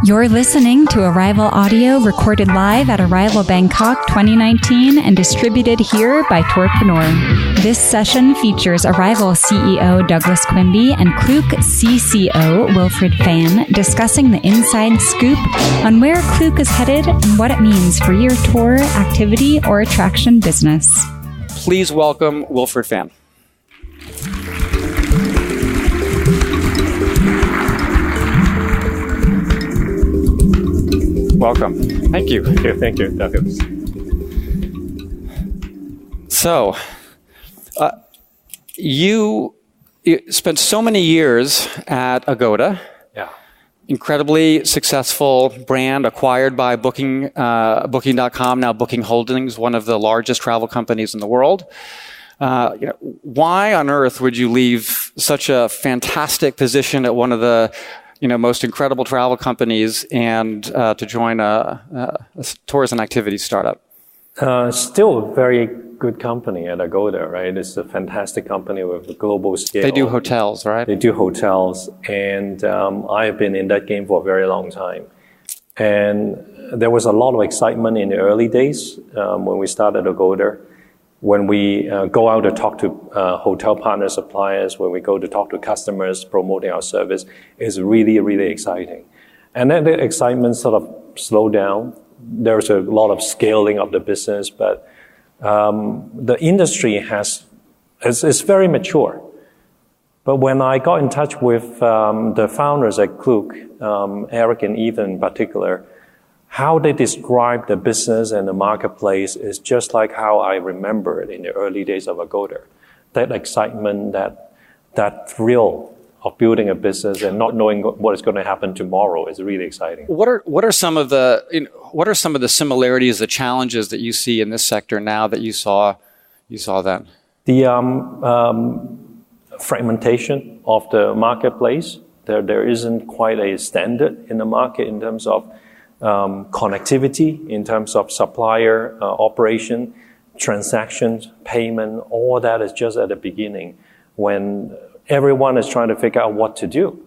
You're listening to Arival audio recorded live at Arival Bangkok 2019 and distributed here by Tourpreneur. This session features Arival CEO Douglas Quimby and Klook CCO Wilfred Fan discussing the inside scoop on where Klook is headed and what it means for your tour, activity, or attraction business. Please welcome Wilfred Fan. Welcome. Thank you. Thank you, Douglas. So, you spent so many years at Agoda. Yeah. Incredibly successful brand acquired by Booking.com, now Booking Holdings, one of the largest travel companies in the world. Why on earth would you leave such a fantastic position at one of the most incredible travel companies and to join a tourism activity startup? Still a very good company at Agoda, right? It's a fantastic company with a global scale. They do hotels, right? They do hotels, and I have been in that game for a very long time. And there was a lot of excitement in the early days when we started Agoda. When we go out to talk to hotel partners, suppliers, when we go to talk to customers promoting our service, is really, really exciting. And then the excitement sort of slowed down. There's a lot of scaling of the business, but the industry is very mature. But when I got in touch with the founders at Klook, Eric and Ethan in particular, how they describe the business and the marketplace is just like how I remember it in the early days of Agoda. That excitement, that thrill of building a business and not knowing what is going to happen tomorrow is really exciting. What are some of the similarities, the challenges that you see in this sector now that you saw then? The fragmentation of the marketplace. There isn't quite a standard in the market in terms of connectivity, in terms of supplier operation, transactions, payment, all that is just at the beginning when everyone is trying to figure out what to do.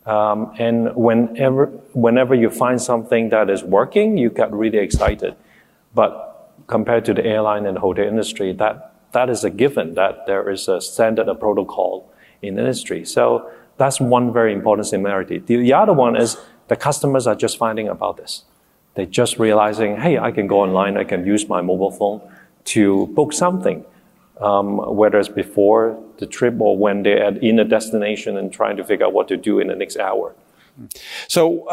And whenever you find something that is working, you get really excited. But compared to the airline and hotel industry, that is a given, that there is a standard, a protocol in the industry. So that's one very important similarity. The other one is the customers are just finding about this. They're just realizing, hey, I can go online, I can use my mobile phone to book something, whether it's before the trip or when they're in a destination and trying to figure out what to do in the next hour. So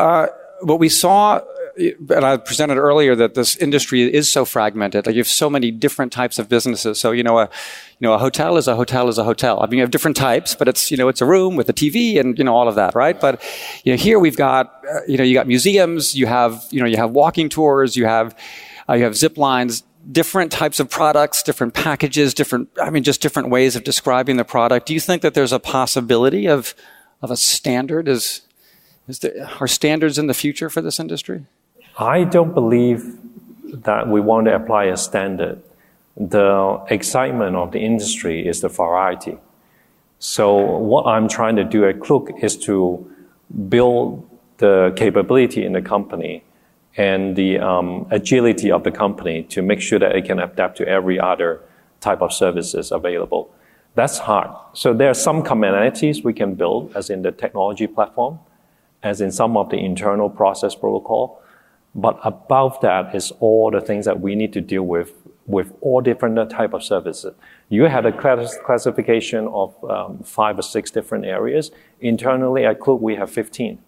what we saw, and I presented earlier, that this industry is so fragmented. Like you have so many different types of businesses. So a hotel is a hotel is a hotel. I mean, you have different types, but it's a room with a TV and all of that, right? But here we've got you got museums, you have walking tours, you have zip lines, different types of products, different packages, just different ways of describing the product. Do you think that there's a possibility of a standard? Are standards in the future for this industry? I don't believe that we want to apply a standard. The excitement of the industry is the variety. So what I'm trying to do at Klook is to build the capability in the company and the agility of the company to make sure that it can adapt to every other type of services available. That's hard. So there are some commonalities we can build, as in the technology platform, as in some of the internal process protocol. But above that is all the things that we need to deal with all different type of services. You had a classification of 5 or 6 different areas. Internally at Klook, we have 15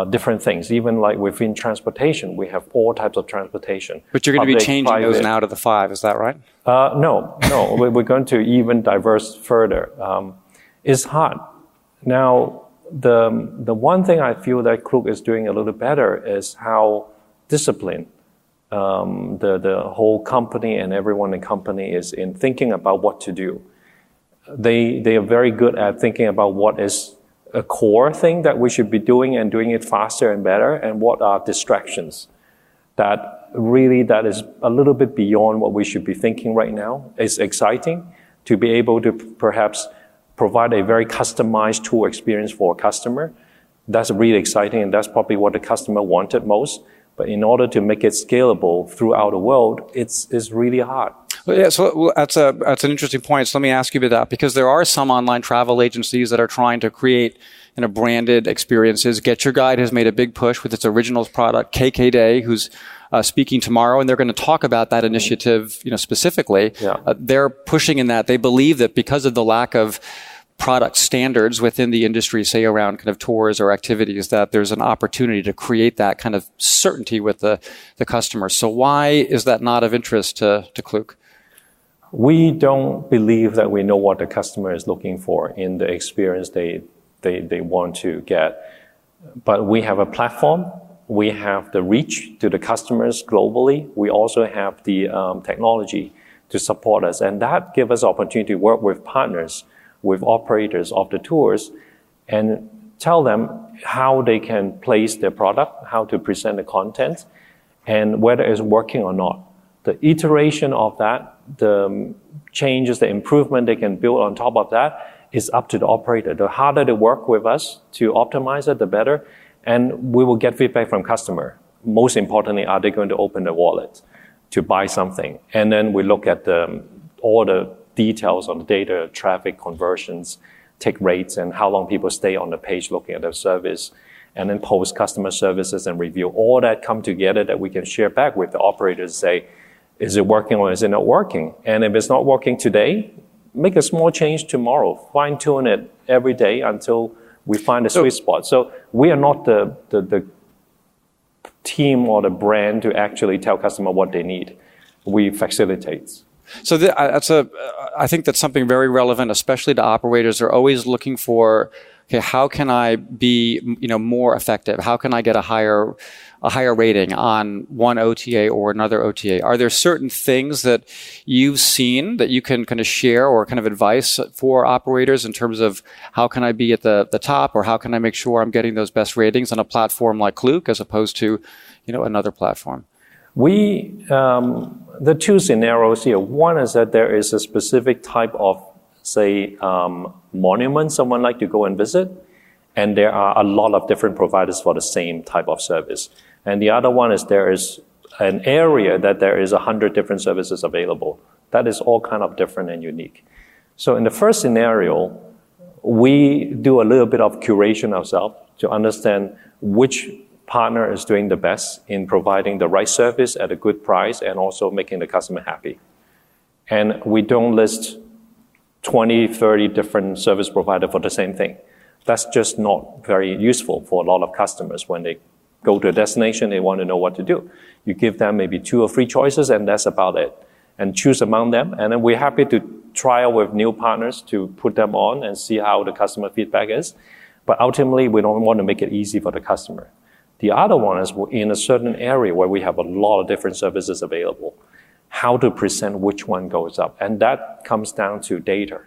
different things. Even like within transportation, we have all types of transportation. But you're going to be changing those now to the 5, is that right? No. We're going to even diverse further. It's hard. Now, the one thing I feel that Klook is doing a little better is how disciplined the whole company and everyone in the company is in thinking about what to do. They are very good at thinking about what is a core thing that we should be doing and doing it faster and better, and what are distractions that is a little bit beyond what we should be thinking right now. It's exciting to be able to perhaps provide a very customized tool experience for a customer That's really exciting, and that's probably what the customer wanted most. But in order to make it scalable throughout the world, it's really hard. Well, yeah, so that's an interesting point. So let me ask you about that, because there are some online travel agencies that are trying to create branded experiences. Get Your Guide has made a big push with its originals product. KK Day, who's speaking tomorrow, and they're going to talk about that initiative, specifically. Yeah. They're pushing in that. They believe that because of the lack of product standards within the industry, say around kind of tours or activities, that there's an opportunity to create that kind of certainty with the customer. So why is that not of interest to Klook? We don't believe that we know what the customer is looking for in the experience they want to get. But we have a platform. We have the reach to the customers globally. We also have the technology to support us. And that gives us opportunity to work with partners, with operators of the tours, and tell them how they can place their product, how to present the content, and whether it's working or not. The iteration of that, the changes, the improvement they can build on top of that is up to the operator. The harder they work with us to optimize it, the better. And we will get feedback from customer. Most importantly, are they going to open the wallet to buy something? And then we look at all the details on the data, traffic, conversions, tick rates, and how long people stay on the page looking at the service, and then post customer services and review. All that come together that we can share back with the operators, say, is it working or is it not working? And if it's not working today, make a small change tomorrow. Fine tune it every day until we find a sweet spot. So we are not the team or the brand to actually tell customer what they need. We facilitate. So I think that's something very relevant, especially to operators. They're always looking for, okay, how can I be, more effective? How can I get a higher rating on one OTA or another OTA? Are there certain things that you've seen that you can kind of share or kind of advice for operators in terms of how can I be at the top, or how can I make sure I'm getting those best ratings on a platform like Klook as opposed to, another platform? The two scenarios here. One is that there is a specific type of, say, monument someone like to go and visit, and there are a lot of different providers for the same type of service. And the other one is there is an area that there is 100 different services available. That is all kind of different and unique. So in the first scenario, we do a little bit of curation ourselves to understand which partner is doing the best in providing the right service at a good price and also making the customer happy. And we don't list 20, 30 different service providers for the same thing. That's just not very useful for a lot of customers. When they go to a destination, they want to know what to do. You give them maybe 2 or 3 choices, and that's about it. And choose among them. And then we're happy to trial with new partners to put them on and see how the customer feedback is. But ultimately, we don't want to make it easy for the customer. The other one is in a certain area where we have a lot of different services available, how to present which one goes up. And that comes down to data.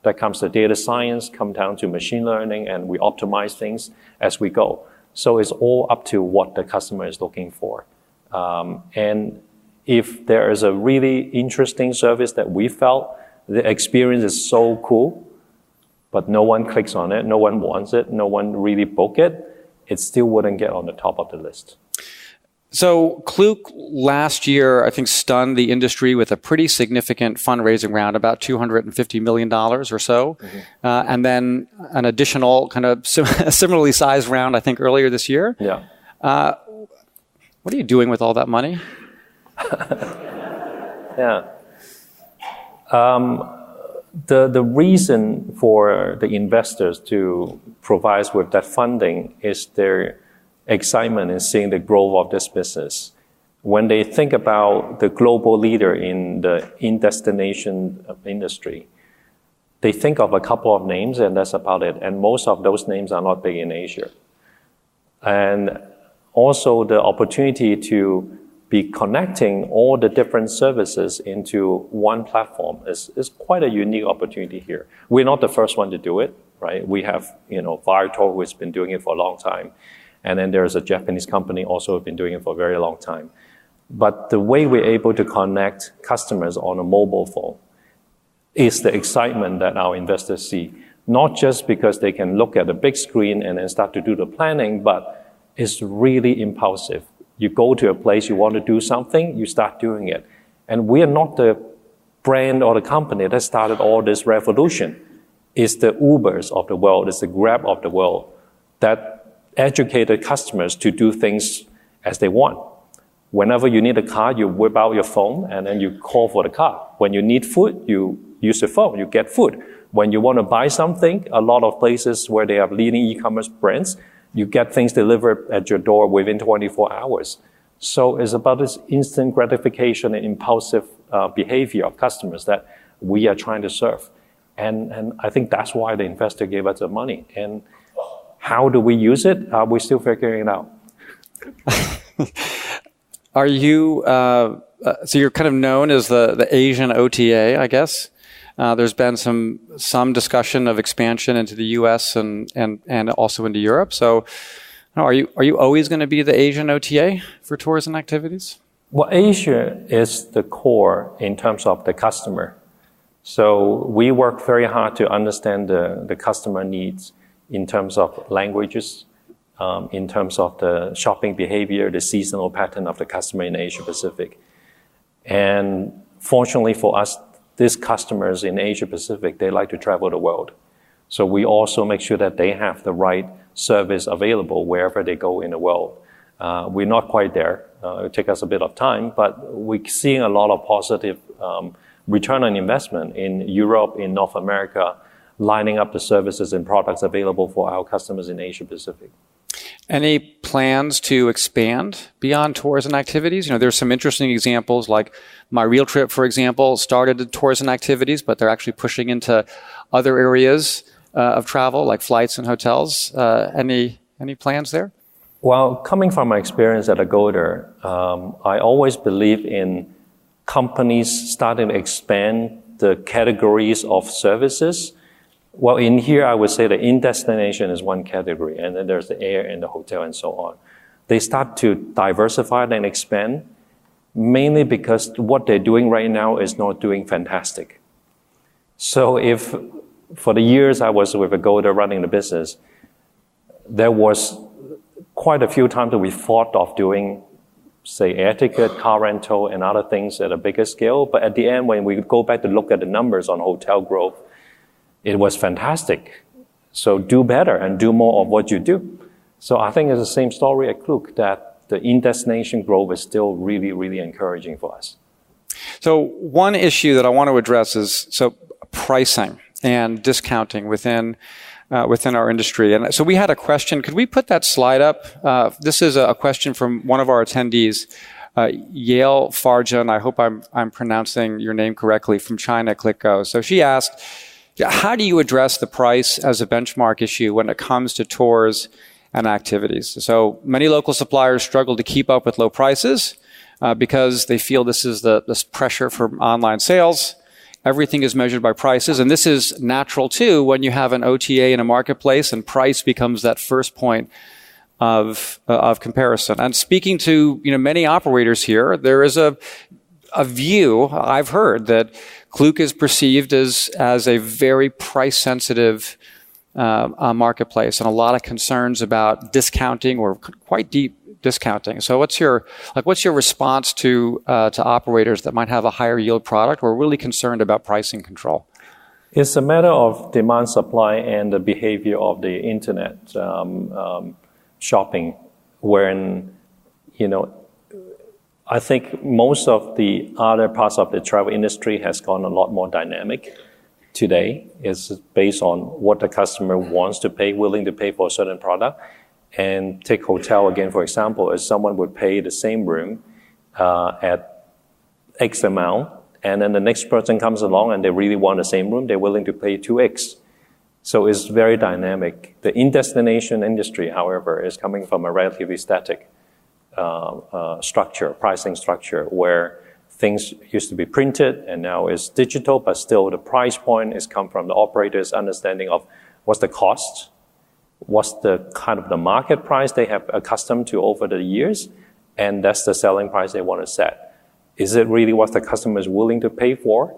That comes to data science, comes down to machine learning, and we optimize things as we go. So it's all up to what the customer is looking for. And if there is a really interesting service that we felt the experience is so cool, but no one clicks on it, no one wants it, no one really book it, it still wouldn't get on the top of the list. So Klook last year, I think, stunned the industry with a pretty significant fundraising round, about $250 million or so. Mm-hmm. And then an additional kind of similarly sized round, I think, earlier this year. Yeah. What are you doing with all that money? Yeah. The reason for the investors to provide us with that funding is their excitement in seeing the growth of this business. When they think about the global leader in the in-destination industry, they think of a couple of names and that's about it. And most of those names are not big in Asia. And also the opportunity to be connecting all the different services into one platform is quite a unique opportunity here. We're not the first one to do it, right? We have, Viator, who has been doing it for a long time. And then there's a Japanese company also been doing it for a very long time. But the way we're able to connect customers on a mobile phone is the excitement that our investors see. not just because they can look at the big screen and then start to do the planning, but it's really impulsive. You go to a place, you want to do something, you start doing it. And we are not the brand or the company that started all this revolution. It's the Ubers of the world, it's the Grab of the world that educated customers to do things as they want. Whenever you need a car, you whip out your phone and then you call for the car. When you need food, you use the phone, you get food. When you want to buy something, a lot of places where they have leading e-commerce brands, you get things delivered at your door within 24 hours. So it's about this instant gratification and impulsive behavior of customers that we are trying to serve. And I think that's why the investor gave us the money. And how do we use it? We're still figuring it out. Are you, so you're kind of known as the Asian OTA, I guess? There's been some discussion of expansion into the U.S. and also into Europe. So, are you always going to be the Asian OTA for tours and activities? Well, Asia is the core in terms of the customer. So we work very hard to understand the customer needs in terms of languages, in terms of the shopping behavior, the seasonal pattern of the customer in Asia Pacific. And fortunately for us, these customers in Asia Pacific, they like to travel the world. So we also make sure that they have the right service available wherever they go in the world. We're not quite there. It'll take us a bit of time, but we're seeing a lot of positive return on investment in Europe, in North America, lining up the services and products available for our customers in Asia Pacific. Any plans to expand beyond tours and activities? There's some interesting examples like My Real Trip, for example, started at tours and activities, but they're actually pushing into other areas of travel like flights and hotels. Any plans there? Well, coming from my experience at Agoda, I always believe in companies starting to expand the categories of services. Well, in here, I would say the in-destination is one category, and then there's the air and the hotel and so on. They start to diversify and expand, mainly because what they're doing right now is not doing fantastic. So if, for the years I was with Agoda running the business, there was quite a few times that we thought of doing, say, air ticket, car rental, and other things at a bigger scale. But at the end, when we go back to look at the numbers on hotel growth, it was fantastic. So do better and do more of what you do. So I think it's the same story at Klook, that the in-destination growth is still really, really encouraging for us. So one issue that I want to address is pricing and discounting within our industry. And so we had a question. Could we put that slide up? This is a question from one of our attendees, Yale Farjan. I hope I'm pronouncing your name correctly, from China, ClickGo. So she asked, how do you address the price as a benchmark issue when it comes to tours and activities? So many local suppliers struggle to keep up with low prices because they feel this pressure from online sales. Everything is measured by prices, and this is natural too when you have an OTA in a marketplace and price becomes that first point of comparison. And speaking to many operators here, there is a view I've heard that Klook is perceived as a very price-sensitive marketplace, and a lot of concerns about discounting or quite deep discounting. So what's your response to operators that might have a higher yield product or are really concerned about pricing control? It's a matter of demand, supply, and the behavior of the internet shopping, wherein I think most of the other parts of the travel industry has gone a lot more dynamic today. It's based on what the customer wants to pay, willing to pay for a certain product. And take hotel again, for example, if someone would pay the same room at X amount, and then the next person comes along and they really want the same room, they're willing to pay 2X. So it's very dynamic. The in-destination industry, however, is coming from a relatively static pricing structure, where things used to be printed and now it's digital, but still the price point is come from the operator's understanding of what's the cost, what's the kind of the market price they have accustomed to over the years, and that's the selling price they want to set. Is it really what the customer is willing to pay for?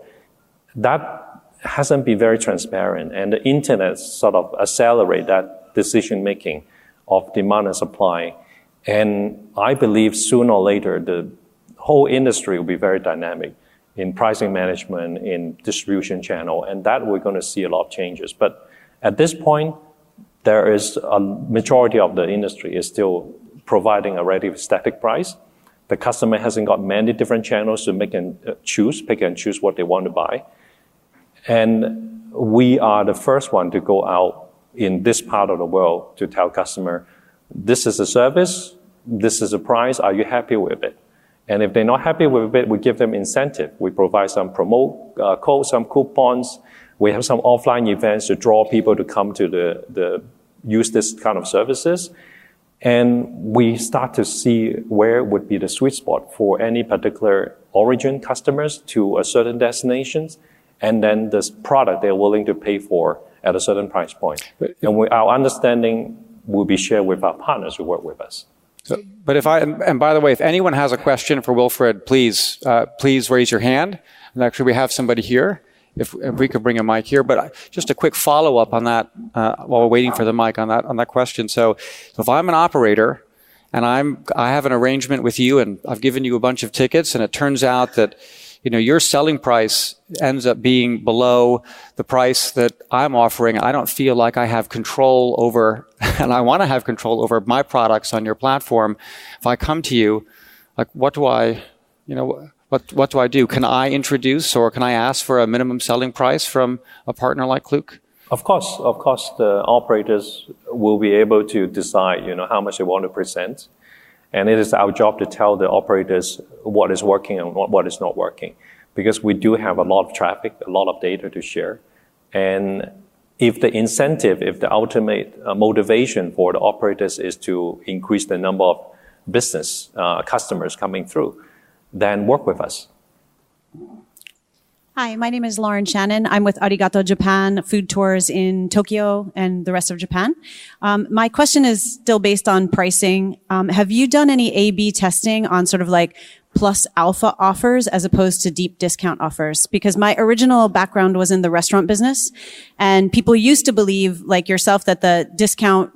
That hasn't been very transparent, and the internet sort of accelerate that decision making of demand and supply. And I believe sooner or later the whole industry will be very dynamic in pricing management, in distribution channel, and that we're going to see a lot of changes. But at this point, there is a majority of the industry is still providing a relatively static price. The customer hasn't got many different channels to pick and choose what they want to buy. And we are the first one to go out in this part of the world to tell customer, this is a service, this is a price, are you happy with it? And if they're not happy with it, we give them incentive. We provide some promo codes, some coupons. We have some offline events to draw people to come to the use this kind of services. And we start to see where would be the sweet spot for any particular origin customers to a certain destinations, and then this product they're willing to pay for at a certain price point. And our understanding will be shared with our partners who work with us. So, but and by the way, if anyone has a question for Wilfred, please raise your hand. And actually, we have somebody here. If we could bring a mic here, but just a quick follow-up on that while we're waiting for the mic on that question. So if I'm an operator and I have an arrangement with you and I've given you a bunch of tickets, and it turns out that your selling price ends up being below the price that I'm offering, I don't feel like I have control over, and I want to have control over my products on your platform. If I come to you, like what do I do? Can I introduce or can I ask for a minimum selling price from a partner like Klook? Of course, the operators will be able to decide, how much they want to present. And it is our job to tell the operators what is working and what is not working. Because we do have a lot of traffic, a lot of data to share. And if the ultimate motivation for the operators is to increase the number of business customers coming through, then work with us. Hi, my name is Lauren Shannon. I'm with Arigato Japan Food Tours in Tokyo and the rest of Japan. My question is still based on pricing. Have you done any A/B testing on sort of like plus alpha offers as opposed to deep discount offers? Because my original background was in the restaurant business, and people used to believe, like yourself, that the discount,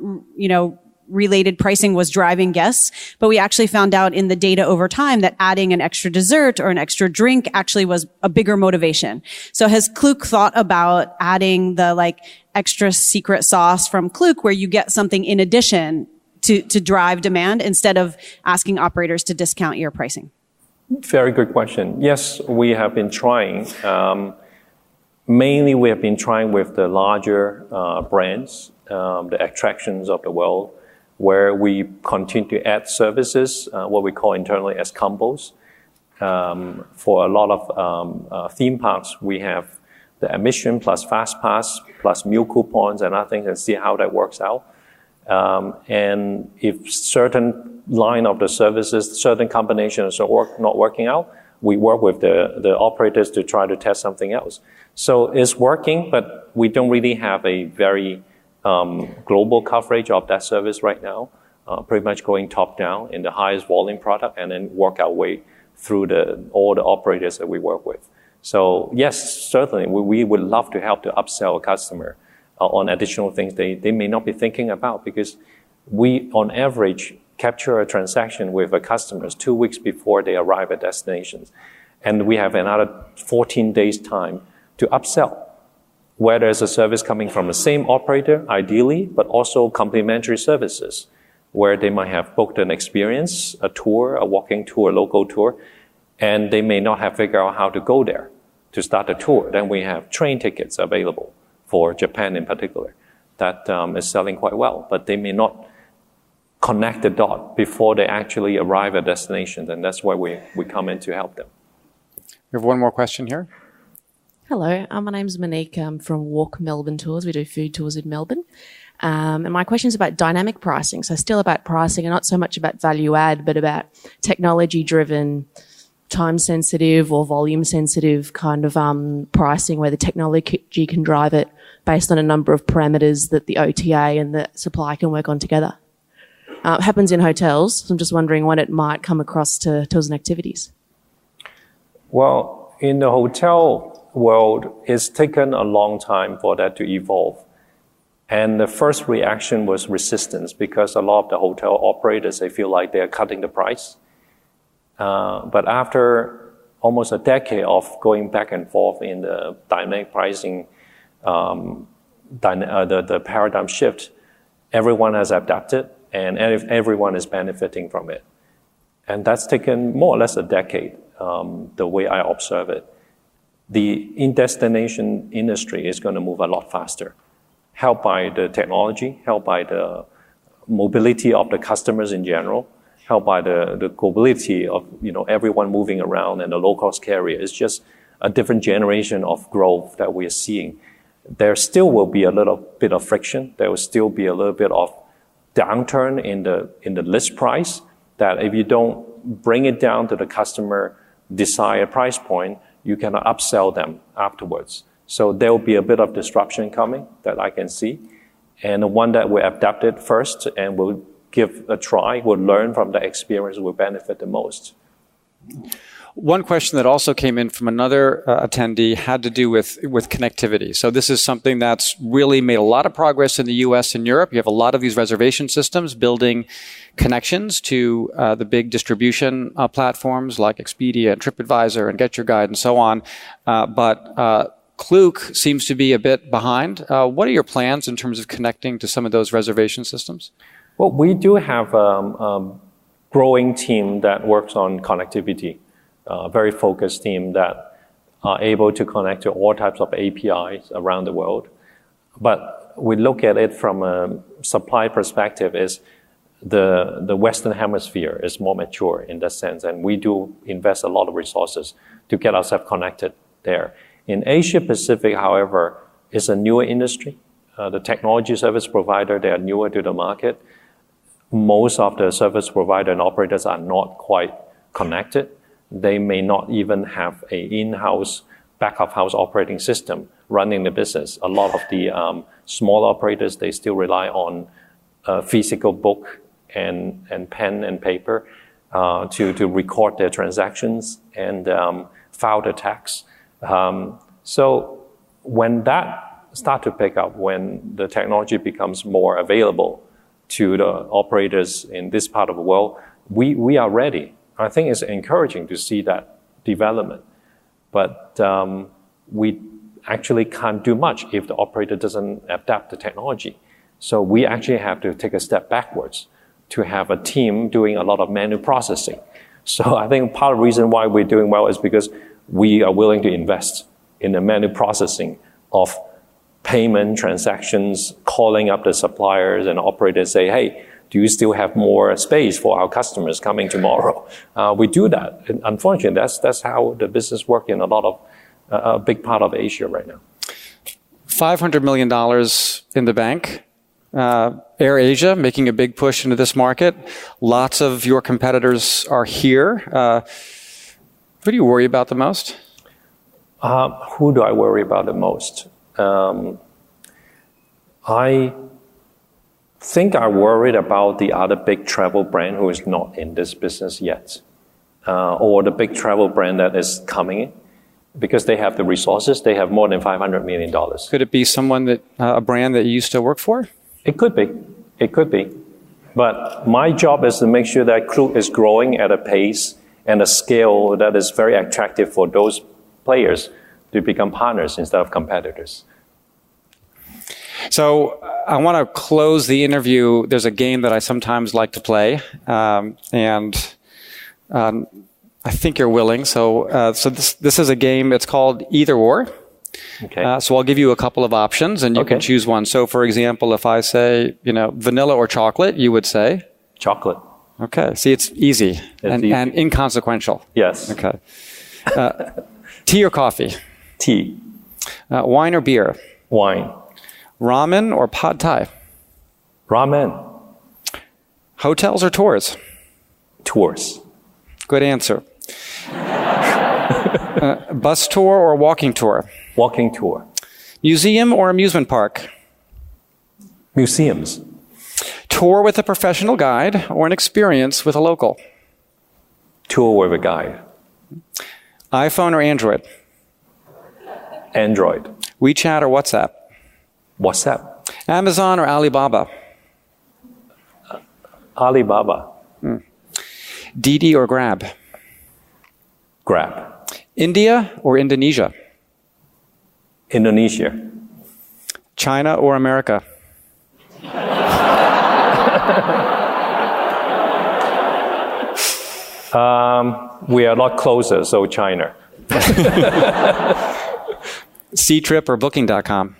related pricing was driving guests, but we actually found out in the data over time that adding an extra dessert or an extra drink actually was a bigger motivation. So has Klook thought about adding the extra secret sauce from Klook where you get something in addition to drive demand instead of asking operators to discount your pricing? Very good question. Yes, we have been trying. Mainly we have been trying with the larger brands, the attractions of the world, where we continue to add services, what we call internally as combos. For a lot of theme parks, we have the admission plus fast pass plus meal coupons and other things, and see how that works out. And if certain line of the services, certain combinations are not working out, we work with the operators to try to test something else. So it's working, but we don't really have a very global coverage of that service right now, pretty much going top down in the highest volume product and then work our way through all the operators that we work with. So yes, certainly we would love to help to upsell a customer on additional things they may not be thinking about, because we on average capture a transaction with a customer 2 weeks before they arrive at destinations. And we have another 14 days time to upsell, whether it's a service coming from the same operator, ideally, but also complementary services, where they might have booked an experience, a tour, a walking tour, a local tour, and they may not have figured out how to go there to start a tour. Then we have train tickets available for Japan in particular that is selling quite well, but they may not connect the dot before they actually arrive at destination, and that's why we come in to help them. We have one more question here. Hello, my name's Monique. I'm from Walk Melbourne Tours. We do food tours in Melbourne. And my question is about dynamic pricing. So still about pricing and not so much about value add, but about technology-driven, time-sensitive or volume-sensitive kind of pricing where the technology can drive it based on a number of parameters that the OTA and the supply can work on together. It happens in hotels, so I'm just wondering when it might come across to tours and activities. Well, in the hotel world, it's taken a long time for that to evolve. And the first reaction was resistance, because a lot of the hotel operators, they feel like they're cutting the price. But after almost a decade of going back and forth in the dynamic pricing, the paradigm shift, everyone has adapted, and everyone is benefiting from it. And that's taken more or less a decade, the way I observe it. The in-destination industry is going to move a lot faster, helped by the technology, helped by the mobility of the customers in general, helped by the globalization of everyone moving around, and the low-cost carrier. It's just a different generation of growth that we are seeing. There still will be a little bit of friction. There will still be a little bit of downturn in the list price, that if you don't bring it down to the customer desired price point, you cannot upsell them afterwards. So there will be a bit of disruption coming that I can see. And the one that we adapted first and will give a try, will learn from the experience, will benefit the most. One question that also came in from another attendee had to do with connectivity. So this is something that's really made a lot of progress in the US and Europe. You have a lot of these reservation systems building connections to the big distribution platforms like Expedia and TripAdvisor and Get Your Guide and so on. But Klook seems to be a bit behind. What are your plans in terms of connecting to some of those reservation systems? Well, we do have a growing team that works on connectivity. Very focused team that are able to connect to all types of APIs around the world. But we look at it from a supply perspective, is the Western Hemisphere is more mature in that sense, and we do invest a lot of resources to get ourselves connected there. In Asia Pacific, however, is a newer industry. The technology service provider, they are newer to the market. Most of the service provider and operators are not quite connected. They may not even have an in-house, back-of-house operating system running the business. A lot of the small operators, they still rely on a physical book and pen and paper to record their transactions and file the tax. So when that starts to pick up, when the technology becomes more available to the operators in this part of the world, we are ready. I think it's encouraging to see that development. But we actually can't do much if the operator doesn't adapt the technology. So we actually have to take a step backwards to have a team doing a lot of manual processing. So I think part of the reason why we're doing well is because we are willing to invest in the manual processing of payment transactions, calling up the suppliers and operators, say, hey, do you still have more space for our customers coming tomorrow? We do that. And unfortunately, that's how the business works in a lot of a big part of Asia right now. $500 million in the bank. AirAsia making a big push into this market. Lots of your competitors are here. Who do you worry about the most? Who do I worry about the most? I think I'm worried about the other big travel brand who is not in this business yet, or the big travel brand that is coming in, because they have the resources. They have more than $500 million. Could it be someone that a brand that you used to work for? It could be. It could be. But my job is to make sure that Klook is growing at a pace and a scale that is very attractive for those players to become partners instead of competitors. So I want to close the interview. There's a game that I sometimes like to play, and I think you're willing. So this is a game. It's called Either Or. Okay. So I'll give you a couple of options, and you can choose one. So, for example, if I say, vanilla or chocolate, you would say? Chocolate. Okay. See, it's easy and inconsequential. Yes. Okay. Tea or coffee? Tea. Wine or beer? Wine. Ramen or pad thai? Ramen. Hotels or tours? Tours. Good answer. Bus tour or walking tour? Walking tour. Museum or amusement park? Museums. Tour with a professional guide or an experience with a local? Tour with a guide. iPhone or Android? Android. WeChat or WhatsApp? WhatsApp. Amazon or Alibaba? Alibaba. Didi or Grab? Grab. India or Indonesia? Indonesia. China or America? We are a lot closer, so China. Ctrip or Booking.com?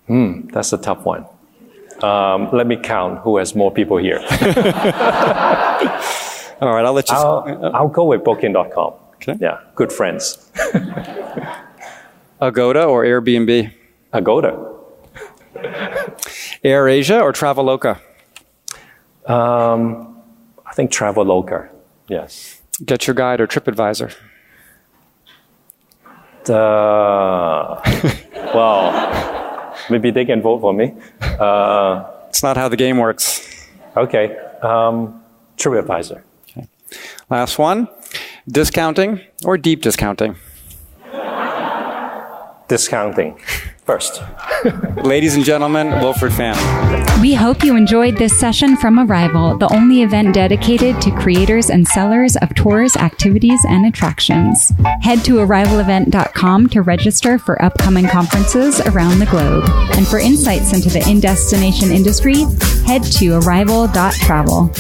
That's a tough one. Let me count who has more people here. All right, I'll let you... I'll go with Booking.com. Okay. Yeah, good friends. Agoda or Airbnb? Agoda. AirAsia or Traveloka? I think Traveloka. Yes. Get Your Guide or TripAdvisor? Well, maybe they can vote for me. It's not how the game works. Okay. TripAdvisor. Okay. Last one. Discounting or deep discounting? Discounting first. Ladies and gentlemen, Wilfred Pham. We hope you enjoyed this session from Arival, the only event dedicated to creators and sellers of tours, activities, and attractions. Head to arivalevent.com to register for upcoming conferences around the globe. And for insights into the in-destination industry, head to arrival.travel.